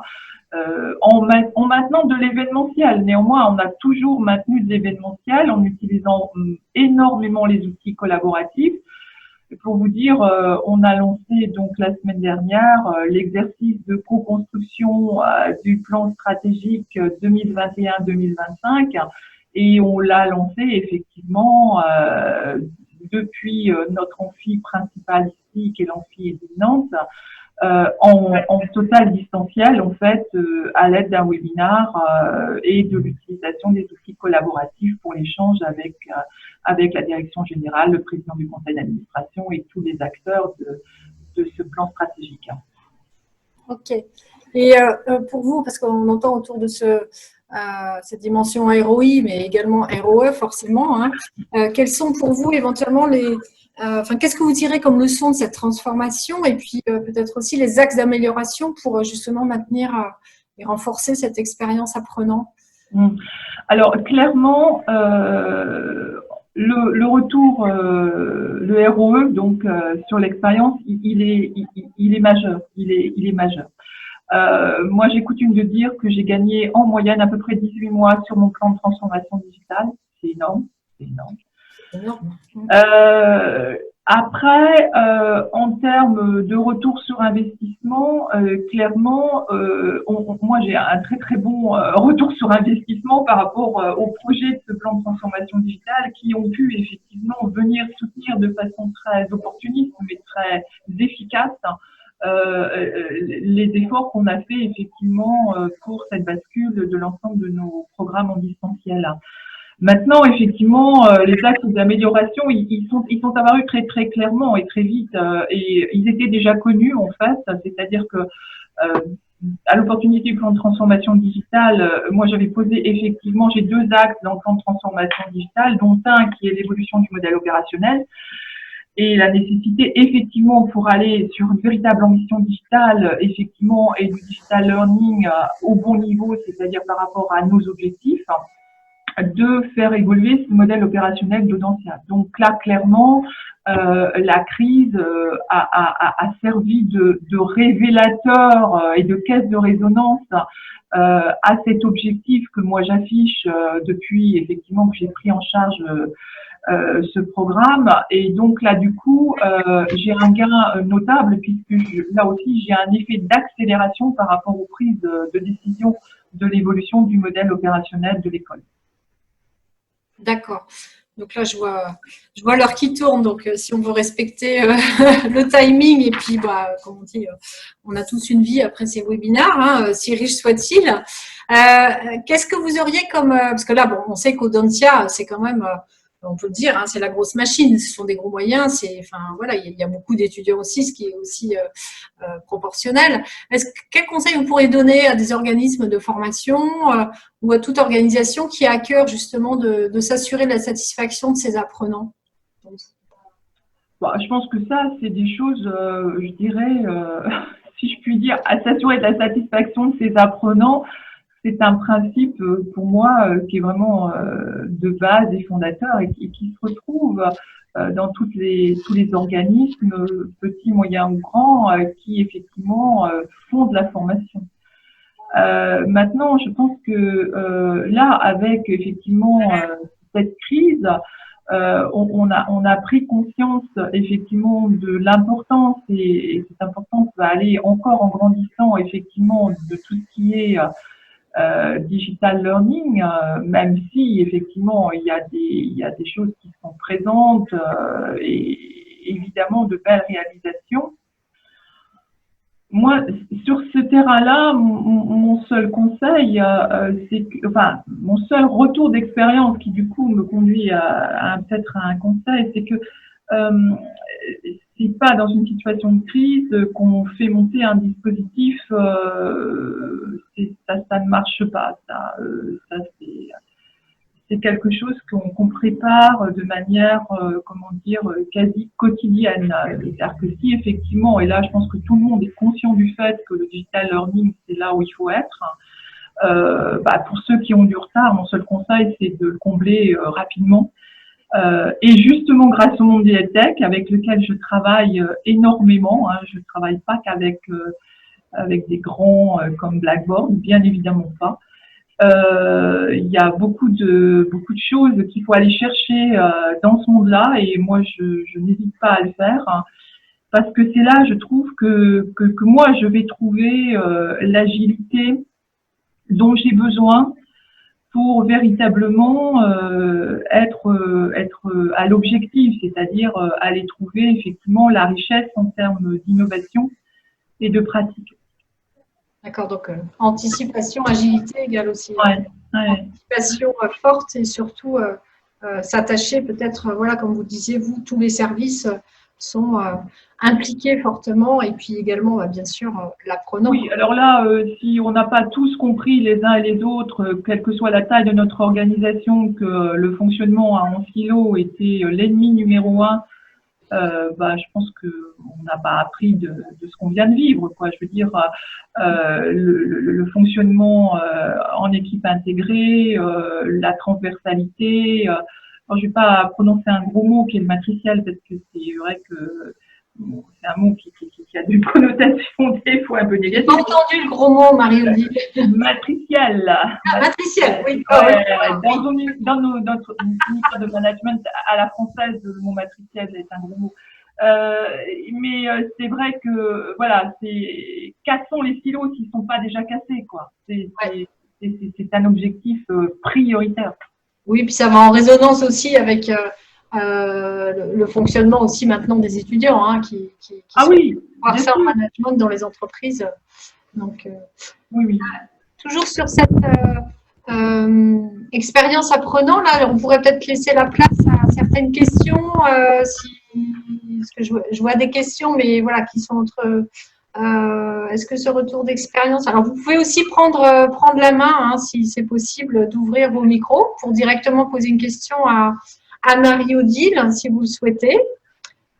en maintenant de l'événementiel. Néanmoins, on a toujours maintenu de l'événementiel en utilisant énormément les outils collaboratifs. Pour vous dire, on a lancé donc la semaine dernière l'exercice de co-construction du plan stratégique 2021-2025 et on l'a lancé effectivement depuis notre amphi principal ici, qui est l'amphi de Nantes, en total distanciel, en fait, à l'aide d'un webinar et de l'utilisation des outils collaboratifs pour l'échange avec la direction générale, le président du conseil d'administration et tous les acteurs de ce plan stratégique. Ok. Et pour vous, parce qu'on entend autour de cette dimension ROI, mais également ROE forcément, hein, quels sont pour vous éventuellement qu'est-ce que vous tirez comme leçon de cette transformation et puis peut-être aussi les axes d'amélioration pour justement maintenir et renforcer cette expérience apprenant? Alors clairement, le retour, le ROE, donc sur l'expérience, il est majeur. Il est majeur. Moi, j'ai coutume de dire que j'ai gagné en moyenne à peu près 18 mois sur mon plan de transformation digitale. C'est énorme. C'est énorme. Après, en termes de retour sur investissement, clairement, moi j'ai un très très bon retour sur investissement par rapport au projet de ce plan de transformation digitale qui ont pu effectivement venir soutenir de façon très opportuniste mais très efficace les efforts qu'on a fait effectivement pour cette bascule de l'ensemble de nos programmes en distanciel. Maintenant, effectivement, les axes d'amélioration, ils sont apparus très très clairement et très vite, et ils étaient déjà connus en fait. C'est-à-dire que à l'opportunité du plan de transformation digitale, moi j'avais posé effectivement, j'ai deux axes dans le plan de transformation digitale, dont un qui est l'évolution du modèle opérationnel et la nécessité effectivement pour aller sur une véritable ambition digitale, effectivement, et du digital learning au bon niveau, c'est-à-dire par rapport à nos objectifs, de faire évoluer ce modèle opérationnel d'Audencia. Donc là, clairement, la crise a servi de révélateur et de caisse de résonance à cet objectif que moi j'affiche depuis effectivement que j'ai pris en charge ce programme. Et donc là, du coup, j'ai un gain notable puisque là aussi, j'ai un effet d'accélération par rapport aux prises de décision de l'évolution du modèle opérationnel de l'école. D'accord. Donc là, je vois l'heure qui tourne. Donc, si on veut respecter le timing, et puis, comme on dit, on a tous une vie après ces webinaires, hein, si riche soit-il. Qu'est-ce que vous auriez comme… parce que là, bon, on sait qu'Audencia, c'est quand même… on peut le dire, hein, c'est la grosse machine, ce sont des gros moyens, voilà, il y a beaucoup d'étudiants aussi, ce qui est aussi proportionnel. Quel conseil vous pourriez donner à des organismes de formation ou à toute organisation qui a à cœur justement de s'assurer de la satisfaction de ses apprenants? Je pense que ça, c'est des choses, je dirais, si je puis dire, à s'assurer de la satisfaction de ses apprenants. C'est un principe pour moi qui est vraiment de base et fondateur et qui se retrouve dans tous les organismes, petits, moyens ou grands, qui effectivement font de la formation. Maintenant, je pense que là, avec effectivement cette crise, on a pris conscience effectivement de l'importance et cette importance va aller encore en grandissant effectivement de tout ce qui est digital learning, même si effectivement il y a des choses qui sont présentes et évidemment de belles réalisations. Moi, sur ce terrain-là, mon seul conseil, mon seul retour d'expérience qui du coup me conduit peut-être à un conseil, c'est que c'est pas dans une situation de crise qu'on fait monter un dispositif, ça ne marche pas. C'est quelque chose qu'on prépare de manière, quasi quotidienne. C'est-à-dire que si effectivement, et là je pense que tout le monde est conscient du fait que le digital learning, c'est là où il faut être, pour ceux qui ont du retard, mon seul conseil, c'est de le combler rapidement. Et justement, grâce au monde des EdTech, avec lequel je travaille énormément, hein, je ne travaille pas qu'avec avec des grands comme Blackboard, bien évidemment pas. Il y a beaucoup de choses qu'il faut aller chercher dans ce monde-là, et moi, je n'hésite pas à le faire, hein, parce que c'est là, je trouve, que moi, je vais trouver l'agilité dont j'ai besoin pour véritablement être à l'objectif, c'est-à-dire aller trouver effectivement la richesse en termes d'innovation et de pratique. D'accord, donc anticipation, agilité égale aussi. Ouais. Anticipation forte et surtout s'attacher peut-être, voilà, comme vous disiez, vous, tous les services sont impliqués fortement, et puis également, bien sûr, l'apprenant. Oui, alors là, si on n'a pas tous compris les uns et les autres, quelle que soit la taille de notre organisation, que le fonctionnement en silo était l'ennemi numéro un, je pense qu'on n'a pas appris de ce qu'on vient de vivre, quoi. Je veux dire, le fonctionnement en équipe intégrée, la transversalité. Alors, je ne vais pas prononcer un gros mot qui est le matriciel, parce que c'est vrai que c'est un mot qui a des connotations des fois un peu négatives. J'ai pas entendu le gros mot, Marie-Odile. Matriciel. Matriciel, oui. Dans notre ministère de management à la française, le mot matriciel est un gros mot. Mais c'est vrai que, voilà, cassons les silos s'ils ne sont pas déjà cassés, quoi. C'est un objectif prioritaire. Oui, puis ça va en résonance aussi avec le fonctionnement aussi maintenant des étudiants, hein, qui voir ça en management dans les entreprises. Donc, oui. Toujours sur cette expérience apprenant, là, on pourrait peut-être laisser la place à certaines questions, parce que je vois des questions, mais voilà, qui sont entre. Est-ce que ce retour d'expérience… Alors, vous pouvez aussi prendre la main, hein, si c'est possible, d'ouvrir vos micros pour directement poser une question à Marie-Odile, hein, si vous le souhaitez.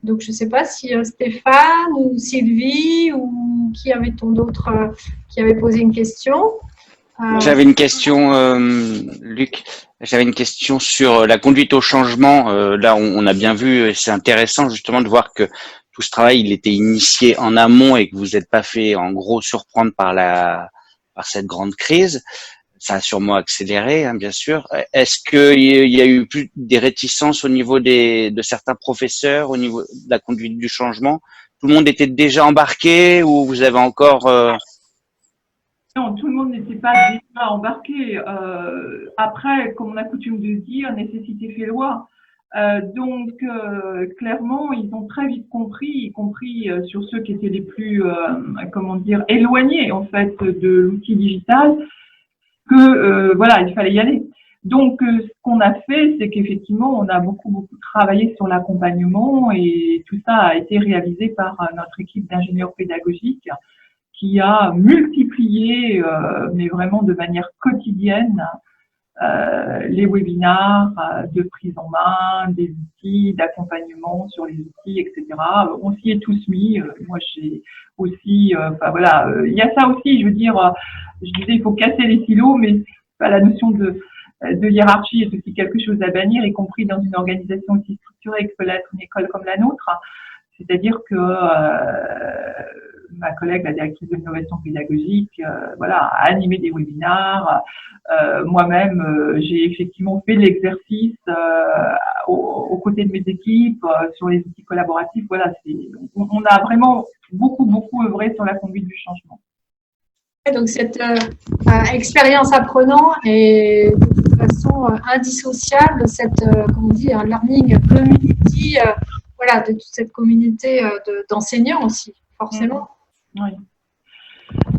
Donc, je ne sais pas si Stéphane ou Sylvie ou qui avait-on d'autre qui avait posé une question. J'avais une question, Luc. J'avais une question sur la conduite au changement. Là, on a bien vu, c'est intéressant justement de voir que tout ce travail, il était initié en amont et que vous n'êtes pas fait en gros surprendre par cette grande crise. Ça a sûrement accéléré, hein, bien sûr. Est-ce qu'il y a eu plus des réticences au niveau de certains professeurs, au niveau de la conduite du changement? Tout le monde était déjà embarqué ou vous avez encore… Non, tout le monde n'était pas déjà embarqué. Après, comme on a coutume de dire, nécessité fait loi. Donc, clairement, ils ont très vite compris, y compris sur ceux qui étaient les plus, éloignés, en fait, de l'outil digital, que, voilà, il fallait y aller. Donc, ce qu'on a fait, c'est qu'effectivement, on a beaucoup travaillé sur l'accompagnement, et tout ça a été réalisé par notre équipe d'ingénieurs pédagogiques qui a multiplié, mais vraiment de manière quotidienne, les webinars de prise en main, des outils d'accompagnement sur les outils, etc. On s'y est tous mis. Moi, j'ai aussi, il y a ça aussi, je veux dire, je disais, il faut casser les silos, mais la notion de hiérarchie est aussi quelque chose à bannir, y compris dans une organisation aussi structurée que peut l'être une école comme la nôtre. C'est-à-dire que ma collègue, la directrice de l'innovation pédagogique, a animé des webinars. Moi-même, j'ai effectivement fait l'exercice aux côtés de mes équipes sur les outils collaboratifs. Voilà, on a vraiment beaucoup œuvré sur la conduite du changement. Donc, cette expérience apprenant est de toute façon indissociable de cette, comme on dit, un learning community, de toute cette communauté d'enseignants aussi, forcément.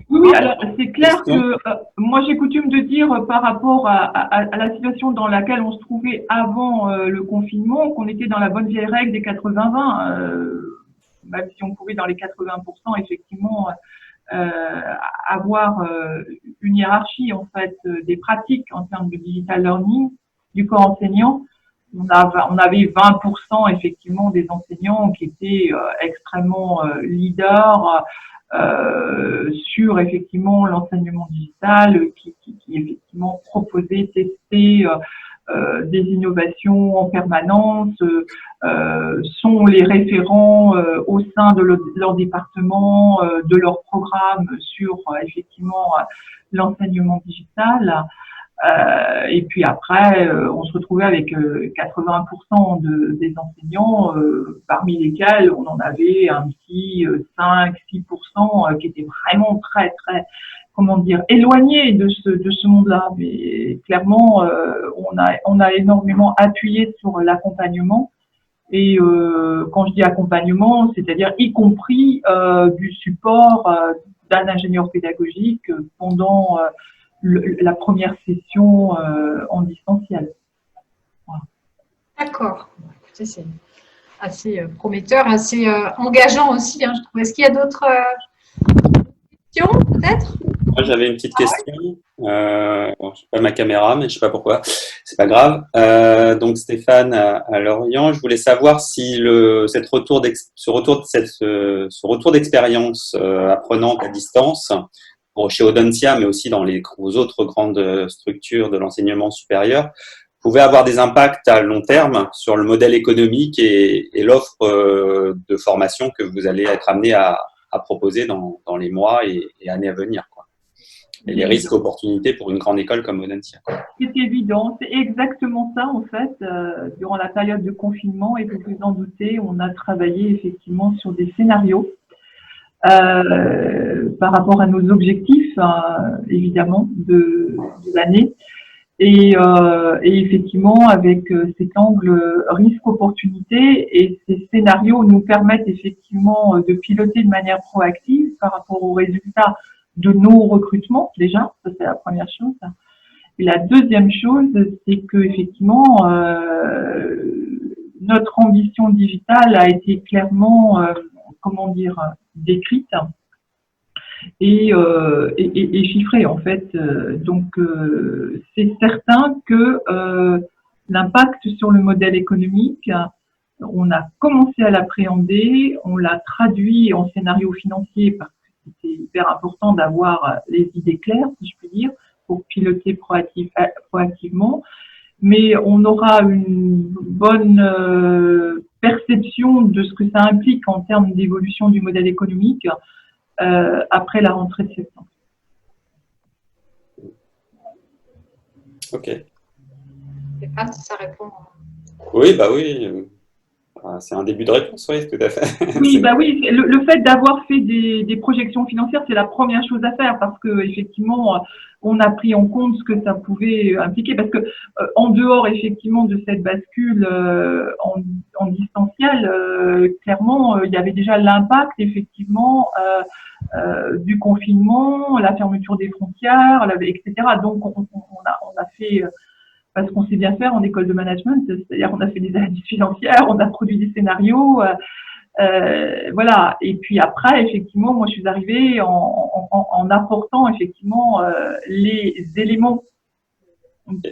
Oui, alors c'est clair que moi j'ai coutume de dire par rapport à la situation dans laquelle on se trouvait avant le confinement, qu'on était dans la bonne vieille règle des 80-20, même si on pouvait dans les 80% effectivement avoir une hiérarchie en fait des pratiques en termes de digital learning du corps enseignant. On avait 20% effectivement des enseignants qui étaient extrêmement leaders sur effectivement l'enseignement digital, qui effectivement proposait, testait des innovations en permanence, sont les référents au sein de leur département, de leur programme sur effectivement l'enseignement digital. Et puis après, on se retrouvait avec 80% des enseignants, parmi lesquels on en avait un petit 5-6% qui étaient vraiment très, très, comment dire, éloignés de ce monde-là. Mais clairement, on a énormément appuyé sur l'accompagnement. Et quand je dis accompagnement, c'est-à-dire y compris du support d'un ingénieur pédagogique pendant la première session en distanciel. Voilà. D'accord. C'est assez prometteur, assez engageant aussi, hein, je trouve. Est-ce qu'il y a d'autres questions, peut-être? Moi, j'avais une petite question. Bon, je sais pas ma caméra, mais je sais pas pourquoi. C'est pas grave. Donc, Stéphane à Lorient, je voulais savoir si ce retour d'expérience apprenante à distance, chez Audencia, mais aussi dans les autres grandes structures de l'enseignement supérieur, pouvait avoir des impacts à long terme sur le modèle économique et l'offre de formation que vous allez être amené à proposer dans les mois et années à venir, quoi. Et les risques et opportunités pour une grande école comme Audencia. C'est évident, c'est exactement ça en fait. Durant la période de confinement, et vous vous en doutez, on a travaillé effectivement sur des scénarios par rapport à nos objectifs, évidemment, de l'année. Et effectivement, avec cet angle risque-opportunité, et ces scénarios nous permettent effectivement de piloter de manière proactive par rapport aux résultats de nos recrutements, déjà, ça c'est la première chose. Et la deuxième chose, c'est que effectivement, notre ambition digitale a été clairement, comment dire, décrite et chiffrée en fait. Donc, c'est certain que l'impact sur le modèle économique, on a commencé à l'appréhender, on l'a traduit en scénario financier parce que c'était hyper important d'avoir les idées claires, si je puis dire, pour piloter proactivement. Mais on aura une bonne perception de ce que ça implique en termes d'évolution du modèle économique après la rentrée de septembre. Ok. Je ne sais pas si ça répond. Oui, bah oui. C'est un début de réponse, oui, tout à fait. Oui, bah oui, le fait d'avoir fait des projections financières, c'est la première chose à faire parce que effectivement, on a pris en compte ce que ça pouvait impliquer. Parce que en dehors effectivement de cette bascule en distanciel, clairement, il y avait déjà l'impact effectivement du confinement, la fermeture des frontières, etc. Donc on a fait parce qu'on sait bien faire en école de management, c'est-à-dire qu'on a fait des analyses financières, on a produit des scénarios, voilà. Et puis après, effectivement, moi, je suis arrivée en apportant effectivement les éléments.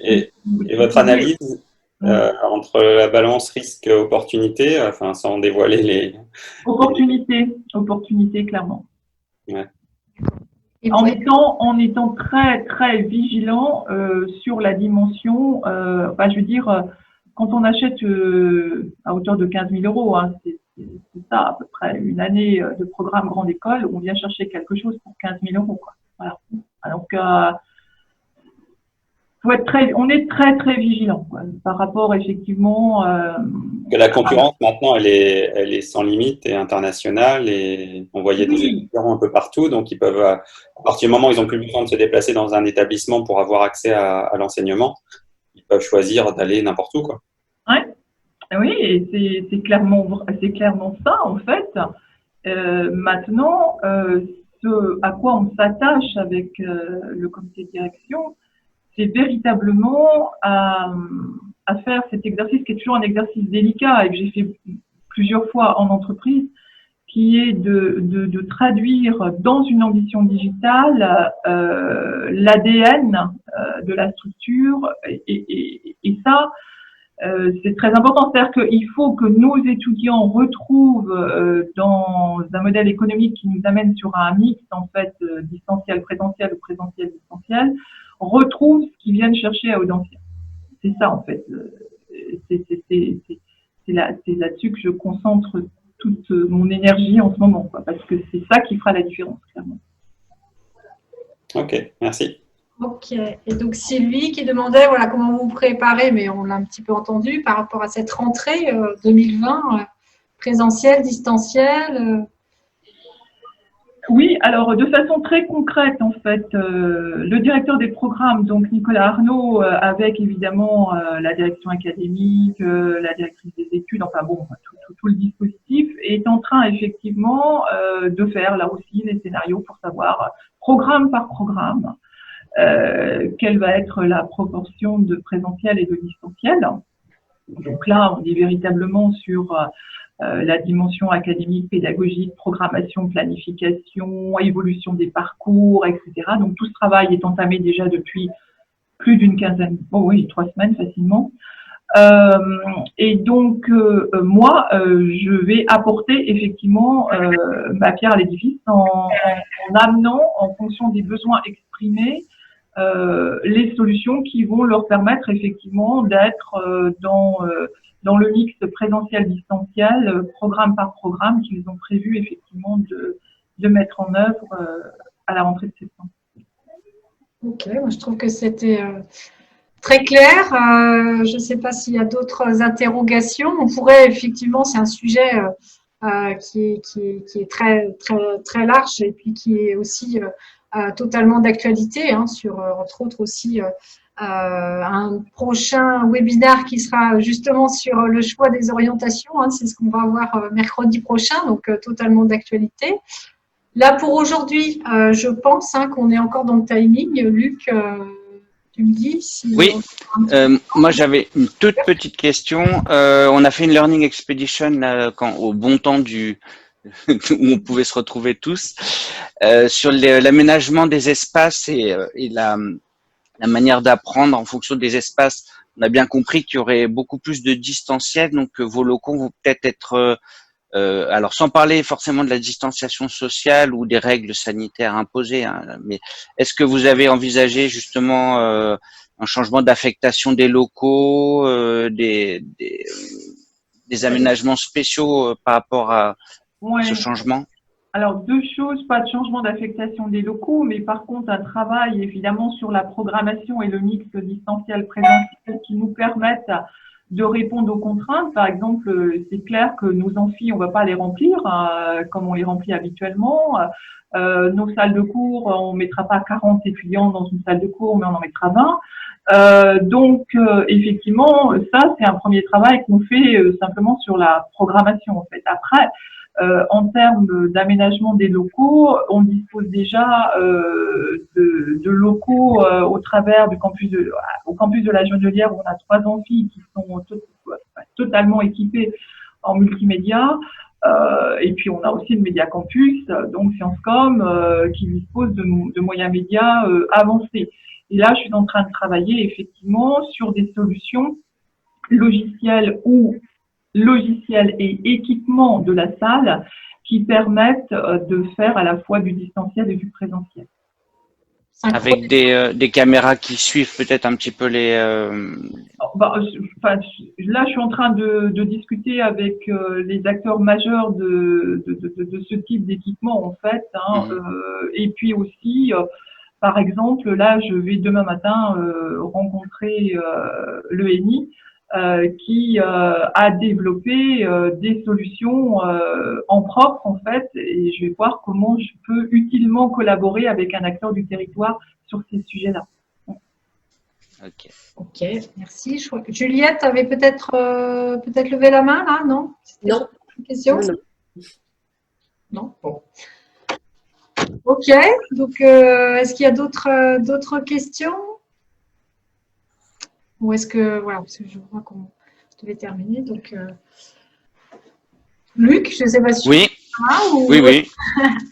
Et votre analyse entre la balance risque-opportunité, enfin, sans dévoiler les… Opportunité, clairement. Ouais. En étant très, très vigilant sur la dimension, enfin, je veux dire, quand on achète à hauteur de 15 000 euros, hein, c'est ça à peu près une année de programme grande école, on vient chercher quelque chose pour 15 000 euros. Quoi. Voilà. Donc, on est très, très vigilant quoi, par rapport effectivement… que la concurrence maintenant, elle est sans limite et internationale et on voyait des étudiants un peu partout, donc ils peuvent, à partir du moment où ils n'ont plus besoin de se déplacer dans un établissement pour avoir accès à l'enseignement, ils peuvent choisir d'aller n'importe où, quoi. Ouais. Oui, et c'est clairement ça en fait. Maintenant, ce à quoi on s'attache avec le comité de direction, c'est véritablement à faire cet exercice qui est toujours un exercice délicat et que j'ai fait plusieurs fois en entreprise, qui est de traduire dans une ambition digitale l'ADN de la structure et ça, c'est très important. C'est-à-dire qu'il faut que nos étudiants retrouvent dans un modèle économique qui nous amène sur un mix en fait distanciel, présentiel ou présentiel, distanciel, retrouvent ce qu'ils viennent chercher à Audencia. c'est ça en fait. C'est là-dessus que je concentre toute mon énergie en ce moment, quoi, parce que c'est ça qui fera la différence, clairement. Ok, merci. Ok, et donc Sylvie qui demandait voilà, comment vous vous préparez, mais on l'a un petit peu entendu, par rapport à cette rentrée 2020, présentielle, distancielle. Oui, alors de façon très concrète, en fait, le directeur des programmes, donc Nicolas Arnaud, avec évidemment la direction académique, la directrice des études, enfin bon, tout le dispositif, est en train effectivement de faire là aussi les scénarios pour savoir, programme par programme, quelle va être la proportion de présentiel et de distanciel. Donc là, on est véritablement sur la dimension académique, pédagogique, programmation, planification, évolution des parcours, etc. Donc tout ce travail est entamé déjà depuis plus d'une quinzaine, 3 semaines facilement. Et donc moi, je vais apporter effectivement ma pierre à l'édifice en amenant, en fonction des besoins exprimés, les solutions qui vont leur permettre effectivement d'être dans le mix présentiel-distanciel, programme par programme, qu'ils ont prévu effectivement de mettre en œuvre à la rentrée de septembre. Ok, moi je trouve que c'était très clair. Je ne sais pas s'il y a d'autres interrogations. On pourrait effectivement, c'est un sujet qui est très, très, très large et puis qui est aussi totalement d'actualité, hein, sur entre autres aussi un prochain webinaire qui sera justement sur le choix des orientations. Hein, c'est ce qu'on va avoir mercredi prochain, donc totalement d'actualité. Là, pour aujourd'hui, je pense qu'on est encore dans le timing. Luc, tu me dis si… Oui, moi j'avais une toute petite question. On a fait une Learning Expedition au bon temps où on pouvait se retrouver tous, sur l'aménagement des espaces et la manière d'apprendre en fonction des espaces. On a bien compris qu'il y aurait beaucoup plus de distanciel, donc vos locaux vont peut-être être… alors, sans parler forcément de la distanciation sociale ou des règles sanitaires imposées, hein, mais est-ce que vous avez envisagé justement un changement d'affectation des locaux, des aménagements spéciaux par rapport à ce changement? Alors, 2 choses, pas de changement d'affectation des locaux, mais par contre, un travail évidemment sur la programmation et le mix distanciel-présentiel qui nous permettent de répondre aux contraintes. Par exemple, c'est clair que nos amphis, on ne va pas les remplir comme on les remplit habituellement. Nos salles de cours, on ne mettra pas 40 étudiants dans une salle de cours, mais on en mettra 20. Donc, effectivement, ça, c'est un premier travail qu'on fait simplement sur la programmation, en fait. Après, en termes d'aménagement des locaux, on dispose déjà de locaux au travers du au campus de la Jonelière, où on a 3 amphis qui sont totalement équipés en multimédia. Et puis on a aussi le Média Campus, donc Sciencescom, qui dispose de moyens médias avancés. Et là, je suis en train de travailler effectivement sur des solutions logicielles et équipements de la salle qui permettent de faire à la fois du distanciel et du présentiel. Avec des caméras qui suivent peut-être un petit peu les… Là, je suis en train de discuter avec les acteurs majeurs de ce type d'équipement, en fait. Hein, et puis aussi, par exemple, là, je vais demain matin rencontrer l'ENI, qui a développé des solutions en propre, en fait, et je vais voir comment je peux utilement collaborer avec un acteur du territoire sur ces sujets-là. Ok, merci. Je crois que Juliette avait peut-être levé la main, là, non? Non. Une question? Non. Bon. Ok, donc est-ce qu'il y a d'autres questions? Ou est-ce que, voilà, parce que je vois qu'on devait terminer, donc… Luc, je ne sais pas si… Oui, ou… oui.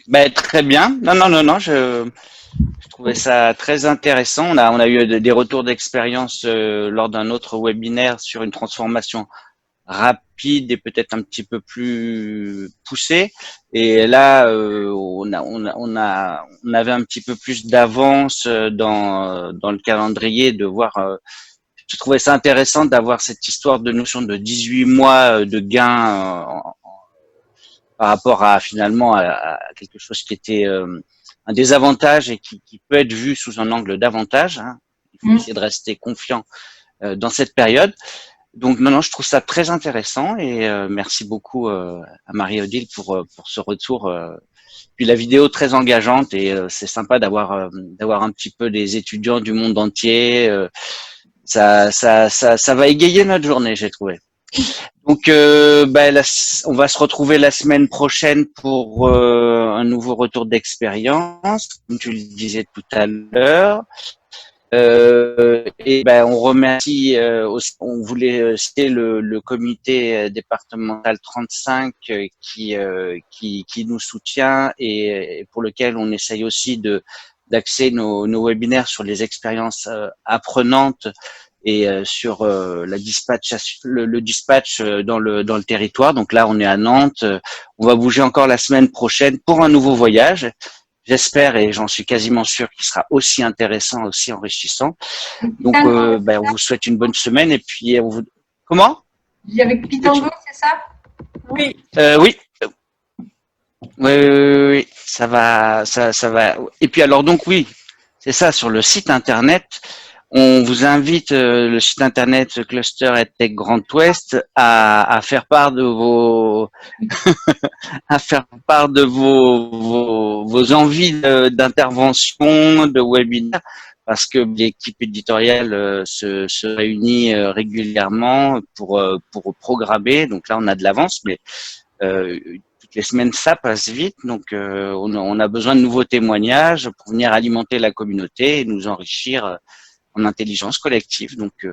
Ben, très bien. Non, je trouvais ça très intéressant. On a eu des retours d'expérience lors d'un autre webinaire sur une transformation rapide et peut-être un petit peu plus poussée. Et là, on avait un petit peu plus d'avance dans le calendrier de voir je trouvais ça intéressant d'avoir cette histoire de notion de 18 mois de gain par rapport à finalement à quelque chose qui était un désavantage et qui peut être vu sous un angle d'avantage. Hein. Il faut essayer de rester confiant dans cette période. Donc non, je trouve ça très intéressant et merci beaucoup à Marie-Odile pour ce retour. Puis la vidéo très engageante et c'est sympa d'avoir un petit peu des étudiants du monde entier. Ça va égayer notre journée, j'ai trouvé. Donc, on va se retrouver la semaine prochaine pour un nouveau retour d'expérience, comme tu le disais tout à l'heure. On remercie, on voulait citer le comité départemental 35 qui nous soutient et pour lequel on essaye aussi d'axer nos webinaires sur les expériences apprenantes et sur le dispatch dans le territoire. Donc là, on est à Nantes. On va bouger encore la semaine prochaine pour un nouveau voyage. J'espère et j'en suis quasiment sûr qu'il sera aussi intéressant, aussi enrichissant. Donc, on vous souhaite une bonne semaine et puis on vous... Comment? Avec Pitango, c'est ça? Oui. Oui. Oui. Ça va. Et puis alors donc oui, c'est ça sur le site internet. On vous invite, le site internet Cluster EdTech Grand Ouest, à faire part de vos vos envies d'intervention, de webinaire, parce que l'équipe éditoriale se réunit régulièrement pour programmer. Donc là, on a de l'avance, mais toutes les semaines, ça passe vite. Donc, on a besoin de nouveaux témoignages pour venir alimenter la communauté et nous enrichir en intelligence collective. Donc,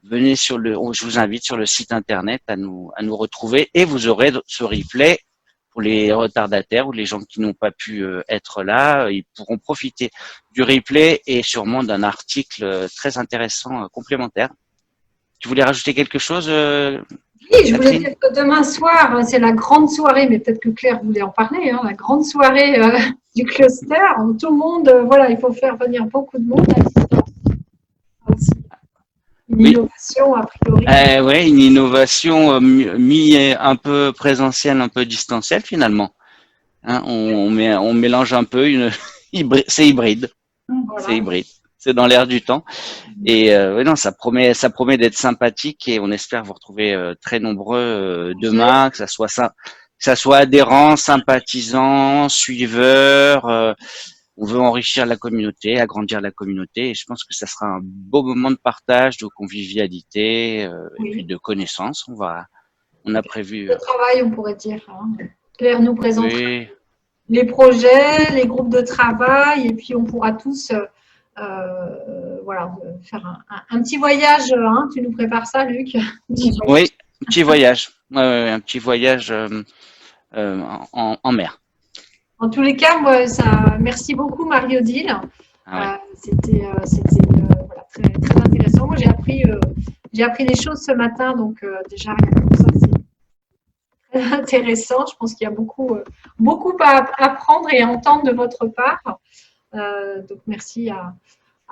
venez je vous invite sur le site internet à nous retrouver et vous aurez ce replay pour les retardataires ou les gens qui n'ont pas pu être là. Ils pourront profiter du replay et sûrement d'un article très intéressant complémentaire. Tu voulais rajouter quelque chose, Oui, je voulais dire que demain soir, c'est la grande soirée, mais peut-être que Claire voulait en parler, hein, la grande soirée du cluster, où tout le monde, il faut faire venir beaucoup de monde à distance. Une innovation, a priori. Oui, une innovation un peu présentielle, un peu distancielle finalement. Hein, on mélange un peu, c'est hybride. Voilà. C'est hybride. C'est dans l'air du temps. Et non, ça promet d'être sympathique et on espère vous retrouver très nombreux demain, que ça soit adhérents, sympathisants, suiveurs. On veut enrichir la communauté, agrandir la communauté et je pense que ça sera un beau moment de partage, de convivialité et puis de connaissances. On a prévu. Le travail, on pourrait dire. Hein. Claire nous présente les projets, les groupes de travail et puis on pourra tous faire un petit voyage. Hein. Tu nous prépares ça, Luc? Oui, petit voyage. Un petit voyage en mer. En tous les cas, merci beaucoup Marie-Odile. C'était très, très intéressant. Moi, j'ai appris des choses ce matin, donc déjà rien comme ça, c'est très intéressant. Je pense qu'il y a beaucoup à apprendre et à entendre de votre part. Donc merci à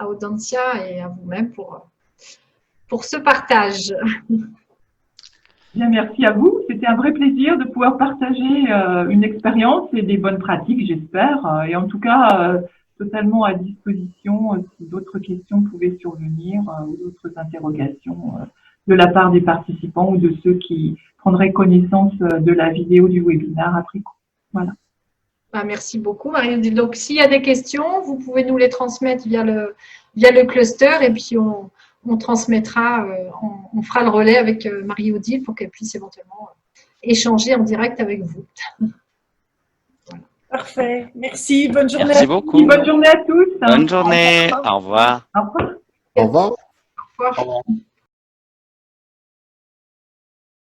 Audencia et à vous-même pour ce partage. Bien, merci à vous. C'était un vrai plaisir de pouvoir partager une expérience et des bonnes pratiques, j'espère. Et en tout cas, totalement à disposition si d'autres questions pouvaient survenir ou d'autres interrogations de la part des participants ou de ceux qui prendraient connaissance de la vidéo du webinaire après coup. Voilà. Merci beaucoup, Marie-Odile. Donc, s'il y a des questions, vous pouvez nous les transmettre via le cluster et puis on transmettra, on fera le relais avec Marie-Odile pour qu'elle puisse éventuellement échanger en direct avec vous. Voilà. Parfait. Merci. Bonne journée. Merci beaucoup. Bonne journée à tous. Bonne journée. Au revoir. Au revoir. Au revoir. Au revoir.